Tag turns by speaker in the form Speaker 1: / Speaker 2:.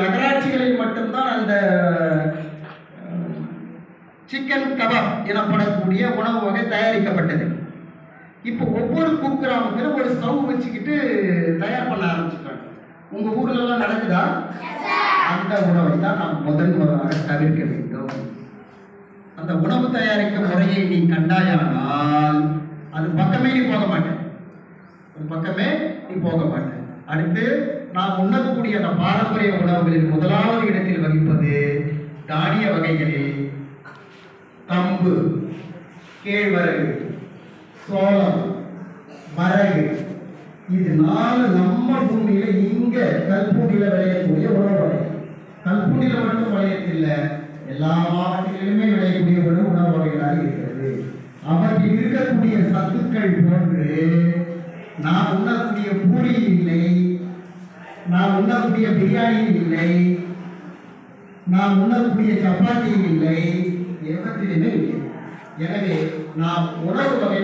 Speaker 1: நகராட்சிகளில் மட்டும்தான் அந்த chicken kebab எனப்படக்கூடிய உணவு வகை தயாரிக்கப்பட்டது. இப்போ ஒவ்வொரு குக்கிராமத்திலும் ஒரு ஸ்டவ் வச்சுக்கிட்டு தயார் பண்ண ஆரம்பிச்சுட்டாங்க. உங்க ஊர்லலாம் நடக்குதா? அந்த உணவை தான் நாம் முதல் முறையாக தவிர்க்க வேண்டும். அந்த உணவு தயாரிக்கும் முறையை நீ கண்டாயானால் அது பக்கமே நீ போக மாட்டேன், அது பக்கமே நீ போக மாட்டேன். அடுத்து நாம் உண்ணக்கூடிய அந்த பாரம்பரிய உணவுகளில் முதலாவது இடத்தில் வகிப்பது தானிய வகைகளில் கம்பு, கேழ்வரகு, சோளம், வரகு. இது 4 நம்ம பூமியில இங்க கல்பூண்டியில விளையக்கூடிய உணவு வகை. கல்பூண்டியில மட்டும் விளையத்தில்லை, எல்லா மாவட்டங்களிலுமே விளையக்கூடிய உணவு வகைகளாக இருக்கிறது. அவற்றில் இருக்கக்கூடிய சத்துக்கள் போன்று நாம் உண்ணக்கூடிய பூரி இல்லை, நாம் உண்ணக்கூடிய பிரியாணி இல்லை, நாம் உண்ணக்கூடிய சப்பாத்தி இல்லை, எவற்றிலுமே இல்லை. எனவே நாம் உணவு வகை